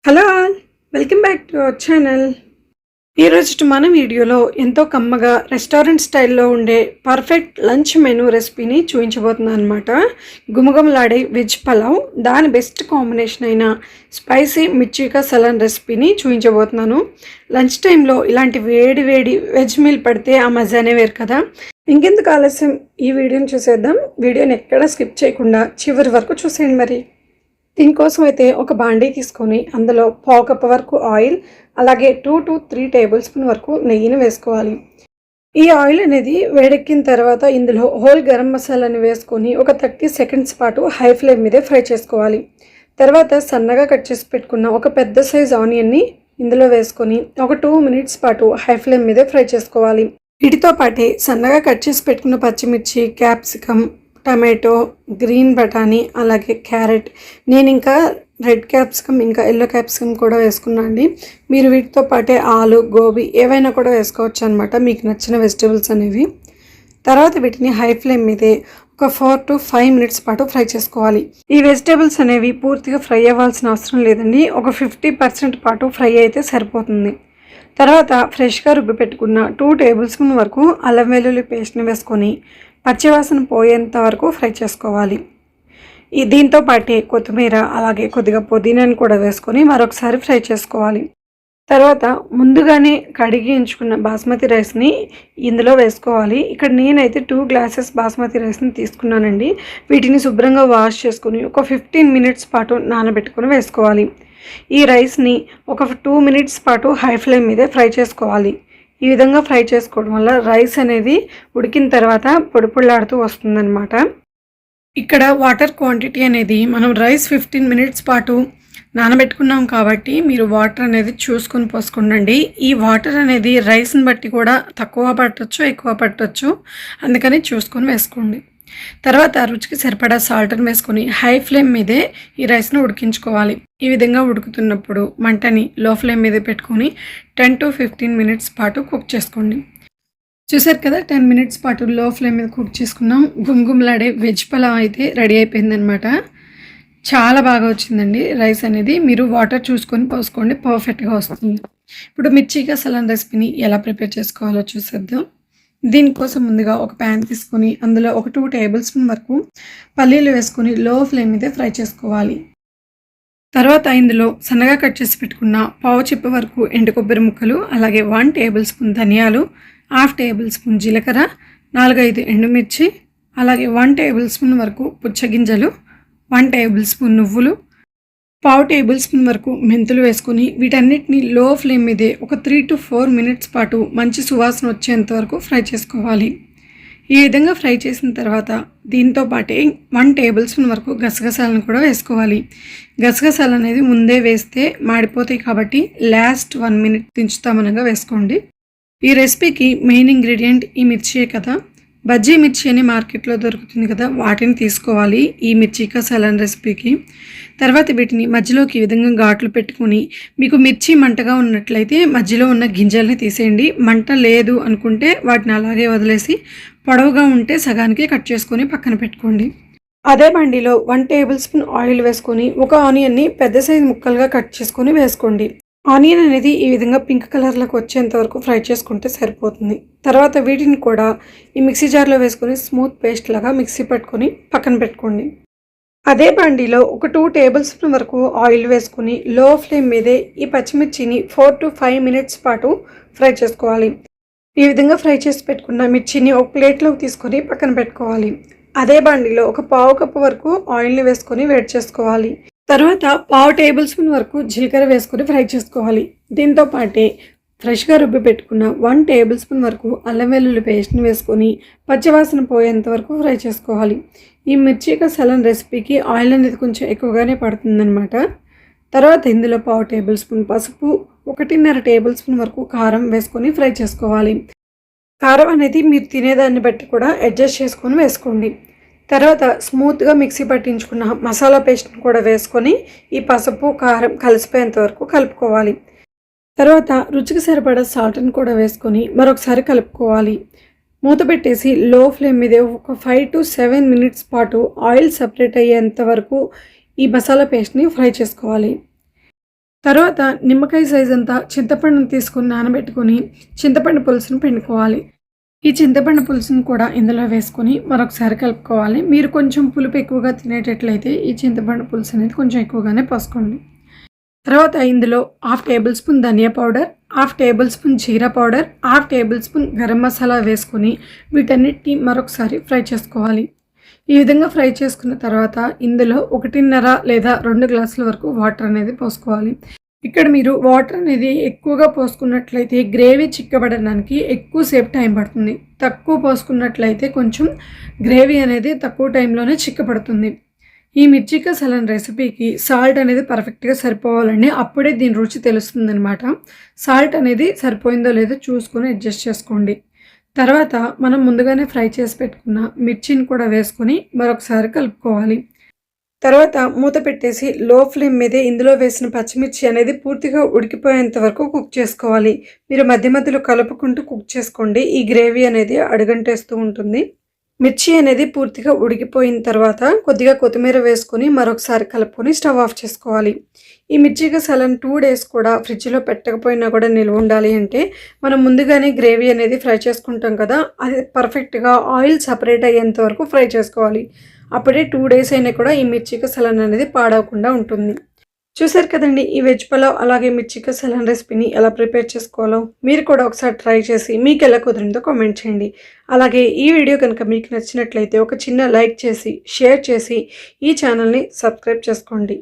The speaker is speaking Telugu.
Hello all, welcome back to our channel. ఈరోజు మన వీడియోలో ఎంతో కమ్మగా రెస్టారెంట్ స్టైల్లో ఉండే పర్ఫెక్ట్ లంచ్ మెనూ రెసిపీని చూపించబోతున్నాను అనమాట. గుమగుమలాడే వెజ్ పలావ్, దాని బెస్ట్ కాంబినేషన్ అయిన స్పైసీ మిర్చికా సలాన్ రెసిపీని చూపించబోతున్నాను. లంచ్ టైంలో ఇలాంటి వేడి వేడి వెజ్ మీల్ పడితే ఆ మజానే వేరు కదా. ఇంకెందుకు ఆలస్యం, ఈ వీడియోని చూసేద్దాం. వీడియోని ఎక్కడ స్కిప్ చేయకుండా చివరి వరకు చూసేయండి. మరి దీనికోసం అయితే ఒక బాండీ తీసుకొని అందులో పావు కప్ వరకు ఆయిల్, అలాగే 2 to 3 టేబుల్ స్పూన్ వరకు నెయ్యిని వేసుకోవాలి. ఈ ఆయిల్ అనేది వేడెక్కిన తర్వాత ఇందులో హోల్ గరం మసాలాని వేసుకొని ఒక 30 సెకండ్స్ పాటు హై ఫ్లేమ్ మీదే ఫ్రై చేసుకోవాలి. తర్వాత సన్నగా కట్ చేసి పెట్టుకున్న ఒక పెద్ద సైజ్ ఆనియన్ని ఇందులో వేసుకొని ఒక 2 మినిట్స్ పాటు హై ఫ్లేమ్ మీదే ఫ్రై చేసుకోవాలి. వీటితో పాటే సన్నగా కట్ చేసి పెట్టుకున్న పచ్చిమిర్చి, క్యాప్సికమ్, టమాటో, గ్రీన్ బఠానీ, అలాగే క్యారెట్, నేను ఇంకా రెడ్ క్యాప్సికమ్ ఇంకా ఎల్లో క్యాప్సికమ్ కూడా వేసుకున్నాను అండి. మీరు వీటితో పాటే ఆలు, గోబీ ఏవైనా కూడా వేసుకోవచ్చు అనమాట, మీకు నచ్చిన వెజిటేబుల్స్ అనేవి. తర్వాత వీటిని హై ఫ్లేమ్ మీదే ఒక 4 to 5 మినిట్స్ పాటు ఫ్రై చేసుకోవాలి. ఈ వెజిటేబుల్స్ అనేవి పూర్తిగా ఫ్రై అవ్వాల్సిన అవసరం లేదండి, ఒక 50% పాటు ఫ్రై అయితే సరిపోతుంది. తర్వాత ఫ్రెష్గా రుబ్బి పెట్టుకున్న 2 టేబుల్ స్పూన్ వరకు అల్లం వెల్లుల్లి పేస్ట్ని వేసుకొని పచ్చివాసన పోయేంత వరకు ఫ్రై చేసుకోవాలి. దీంతో పాటే కొత్తిమీర, అలాగే కొద్దిగా పుదీనాని కూడా వేసుకొని మరొకసారి ఫ్రై చేసుకోవాలి. తర్వాత ముందుగానే కడిగి ఉంచుకున్న బాస్మతి రైస్ని ఇందులో వేసుకోవాలి. ఇక్కడ నేనైతే 2 గ్లాసెస్ బాస్మతి రైస్ని తీసుకున్నానండి. వీటిని శుభ్రంగా వాష్ చేసుకొని ఒక 15 మినిట్స్ పాటు నానబెట్టుకొని వేసుకోవాలి. ఈ రైస్ని ఒక 2 మినిట్స్ పాటు హై ఫ్లేమ్ మీదే ఫ్రై చేసుకోవాలి. ఈ విధంగా ఫ్రై చేసుకోవడం వల్ల రైస్ అనేది ఉడికిన తర్వాత పొడి పొడిలాడుతూ వస్తుందన్నమాట. ఇక్కడ వాటర్ క్వాంటిటీ అనేది మనం రైస్ 15 మినిట్స్ పాటు నానబెట్టుకున్నాం కాబట్టి మీరు వాటర్ అనేది చూసుకొని పోసుకోండి. ఈ వాటర్ అనేది రైస్ని బట్టి కూడా తక్కువ పట్టొచ్చు, ఎక్కువ పట్టొచ్చు, అందుకని చూసుకొని వేసుకోండి. తర్వాత రుచికి సరిపడా సాల్ట్ని వేసుకొని హై ఫ్లేమ్ మీదే ఈ రైస్ను ఉడికించుకోవాలి. ఈ విధంగా ఉడుకుతున్నప్పుడు మంటని లో ఫ్లేమ్ మీద పెట్టుకొని 10 to 15 మినిట్స్ పాటు కుక్ చేసుకోండి. చూసారు కదా, 10 మినిట్స్ పాటు లో ఫ్లేమ్ మీద కుక్ చేసుకున్నాం. గుమగుమలాడే వెజ్ పలావ్ అయితే రెడీ అయిపోయిందనమాట. చాలా బాగా వచ్చిందండి రైస్ అనేది. మీరు వాటర్ చూసుకొని పోసుకోండి, పర్ఫెక్ట్గా వస్తుంది. ఇప్పుడు మిర్చికా సలాన్ రెసిపీని ఎలా ప్రిపేర్ చేసుకోవాలో చూసేద్దాం. దీనికోసం ముందుగా ఒక ప్యాన్ తీసుకొని అందులో ఒక 2 టేబుల్ స్పూన్ వరకు పల్లీలు వేసుకొని లో ఫ్లేమ్ మీద ఫ్రై చేసుకోవాలి. తర్వాత ఇందులో సన్నగా కట్ చేసి పెట్టుకున్న పావు చిప్ప వరకు ఎండు కొబ్బరి ముక్కలు, అలాగే 1 టేబుల్ స్పూన్ ధనియాలు, 1/2 టేబుల్ స్పూన్ జీలకర్ర, 4-5 ఎండుమిర్చి, అలాగే 1 టేబుల్ స్పూన్ వరకు పుచ్చగింజలు, 1 టేబుల్ స్పూన్ నువ్వులు, పావు టేబుల్ స్పూన్ వరకు మెంతులు వేసుకొని వీటన్నిటిని లో ఫ్లేమ్ మీదే ఒక 3 to 4 మినిట్స్ పాటు మంచి సువాసన వచ్చేంత వరకు ఫ్రై చేసుకోవాలి. ఈ విధంగా ఫ్రై చేసిన తర్వాత దీంతో పాటే 1 టేబుల్ స్పూన్ వరకు గసగసాలను కూడా వేసుకోవాలి. గసగసాలు అనేది ముందే వేస్తే మాడిపోతాయి కాబట్టి లాస్ట్ 1 మినిట్ దించుతామనగా వేసుకోండి. ఈ రెసిపీకి మెయిన్ ఇంగ్రీడియంట్ ఈ మిర్చియే కదా. బజ్జీ మిర్చి అని మార్కెట్లో దొరుకుతుంది కదా, వాటిని తీసుకోవాలి ఈ మిర్చికా సలాన్ రెసిపీకి. తర్వాత వీటిని మధ్యలోకి ఈ విధంగా ఘాట్లు పెట్టుకొని, మీకు మిర్చి మంటగా ఉన్నట్లయితే మధ్యలో ఉన్న గింజల్ని తీసేయండి. మంట లేదు అనుకుంటే వాటిని అలాగే వదిలేసి పొడవుగా ఉంటే సగానికి కట్ చేసుకొని పక్కన పెట్టుకోండి. అదే బండిలో 1 టేబుల్ స్పూన్ ఆయిల్ వేసుకొని ఒక ఆనియన్ని పెద్ద సైజు ముక్కలుగా కట్ చేసుకొని వేసుకోండి. ఆనియన్ అనేది ఈ విధంగా పింక్ కలర్లోకి వచ్చేంత వరకు ఫ్రై చేసుకుంటే సరిపోతుంది. తర్వాత వీటిని కూడా ఈ మిక్సీ జార్లో వేసుకొని స్మూత్ పేస్ట్ లాగా మిక్సీ పట్టుకొని పక్కన పెట్టుకోండి. అదే బండిలో ఒక 2 టేబుల్ స్పూన్ వరకు ఆయిల్ వేసుకొని లో ఫ్లేమ్ మీదే ఈ పచ్చిమిర్చిని 4 to 5 మినిట్స్ పాటు ఫ్రై చేసుకోవాలి. ఈ విధంగా ఫ్రై చేసి పెట్టుకున్న మిర్చిని ఒక ప్లేట్లోకి తీసుకొని పక్కన పెట్టుకోవాలి. అదే బండిలో ఒక పావు కప్పు వరకు ఆయిల్ని వేసుకొని వేడి చేసుకోవాలి. తర్వాత పావు టేబుల్ స్పూన్ వరకు జీలకర్ర వేసుకొని ఫ్రై చేసుకోవాలి. దీంతో పాటే ఫ్రెష్గా రుబ్బి పెట్టుకున్న 1 టేబుల్ స్పూన్ వరకు అల్లం వెల్లుల్లి పేస్ట్ని వేసుకొని పచ్చివాసన పోయేంత వరకు ఫ్రై చేసుకోవాలి. ఈ మిర్చికా సలాన్ రెసిపీకి ఆయిల్ అనేది కొంచెం ఎక్కువగానే పడుతుందన్నమాట. తర్వాత ఇందులో పావు టేబుల్ స్పూన్ పసుపు, 1.5 టేబుల్ స్పూన్ వరకు కారం వేసుకొని ఫ్రై చేసుకోవాలి. కారం అనేది మీరు తినేదాన్ని బట్టి కూడా అడ్జస్ట్ చేసుకొని వేసుకోండి. తర్వాత స్మూత్గా మిక్సీ పట్టించుకున్న మసాలా పేస్ట్ని కూడా వేసుకొని ఈ పసుపు, కారం కలిసిపోయేంత వరకు కలుపుకోవాలి. తర్వాత రుచికి సరిపడా సాల్ట్ని కూడా వేసుకొని మరొకసారి కలుపుకోవాలి. మూత పెట్టేసి లో ఫ్లేమ్ మీద ఒక 5 to 7 మినిట్స్ పాటు ఆయిల్ సపరేట్ అయ్యేంత వరకు ఈ మసాలా పేస్ట్ని ఫ్రై చేసుకోవాలి. తర్వాత నిమ్మకాయ సైజ్ అంతా చింతపండుని తీసుకొని నానబెట్టుకొని చింతపండు పులుసును పిండుకోవాలి. ఈ చింతపండు పులుసును కూడా ఇందులో వేసుకొని మరొకసారి కలుపుకోవాలి. మీరు కొంచెం పులుపు ఎక్కువగా తినేటట్లయితే ఈ చింతపండు పులుసు అనేది కొంచెం ఎక్కువగానే పోసుకోండి. తర్వాత ఇందులో 1/2 టేబుల్ స్పూన్ ధనియా పౌడర్, 1/2 టేబుల్ స్పూన్ జీరా powder, 1/2 table spoon garam masala వేసుకొని వీటన్నిటిని మరొకసారి ఫ్రై చేసుకోవాలి. ఈ విధంగా ఫ్రై చేసుకున్న తర్వాత ఇందులో 1.5 లేదా 2 గ్లాసుల వరకు వాటర్ అనేది పోసుకోవాలి. ఇక్కడ మీరు వాటర్ అనేది ఎక్కువగా పోసుకున్నట్లయితే గ్రేవీ చిక్కబడడానికి ఎక్కువసేపు టైం పడుతుంది. తక్కువ పోసుకున్నట్లయితే కొంచెం గ్రేవీ అనేది తక్కువ టైంలోనే చిక్కబడుతుంది. ఈ మిర్చి కసాలన్ రెసిపీకి సాల్ట్ అనేది పర్ఫెక్ట్గా సరిపోవాలండి. అప్పుడే దీని రుచి తెలుస్తుందనమాట. సాల్ట్ అనేది సరిపోయిందో లేదో చూసుకొని అడ్జస్ట్ చేసుకోండి. తర్వాత మనం ముందుగానే ఫ్రై చేసి పెట్టుకున్న మిర్చిని కూడా వేసుకొని మరొకసారి కలుపుకోవాలి. తర్వాత మూత పెట్టేసి లో ఫ్లేమ్ మీదే ఇందులో వేసిన పచ్చిమిర్చి అనేది పూర్తిగా ఉడికిపోయేంత వరకు కుక్ చేసుకోవాలి. మీరు మధ్య మధ్యలో కలుపుకుంటూ కుక్ చేసుకోండి. ఈ గ్రేవీ అనేది అడుగంటేస్తూ ఉంటుంది. మిర్చి అనేది పూర్తిగా ఉడికిపోయిన తర్వాత కొద్దిగా కొత్తిమీర వేసుకొని మరొకసారి కలుపుకొని స్టవ్ ఆఫ్ చేసుకోవాలి. ఈ మిర్చి కసాలను 2 డేస్ కూడా ఫ్రిడ్జ్లో పెట్టకపోయినా కూడా నిల్వ ఉండాలి అంటే మనం ముందుగానే గ్రేవీ అనేది ఫ్రై చేసుకుంటాం కదా, అది పర్ఫెక్ట్గా ఆయిల్ సపరేట్ అయ్యేంత వరకు ఫ్రై చేసుకోవాలి. అప్పుడే 2 డేస్ అయినా కూడా ఈ మిర్చి కసాలన్ అనేది పాడవకుండా ఉంటుంది. చూసారు కదండి, ఈ వెజ్ పలావ్ అలాగే మిర్చి కసాలన్ రెసిపీని ఎలా ప్రిపేర్ చేసుకోవాలో మీరు కూడా ఒకసారి ట్రై చేసి మీకు ఎలా కుదిరిందో కామెంట్ చేయండి. అలాగే ఈ వీడియో కనుక మీకు నచ్చినట్లయితే ఒక చిన్న లైక్ చేసి షేర్ చేసి ఈ ఛానల్ని సబ్స్క్రైబ్ చేసుకోండి.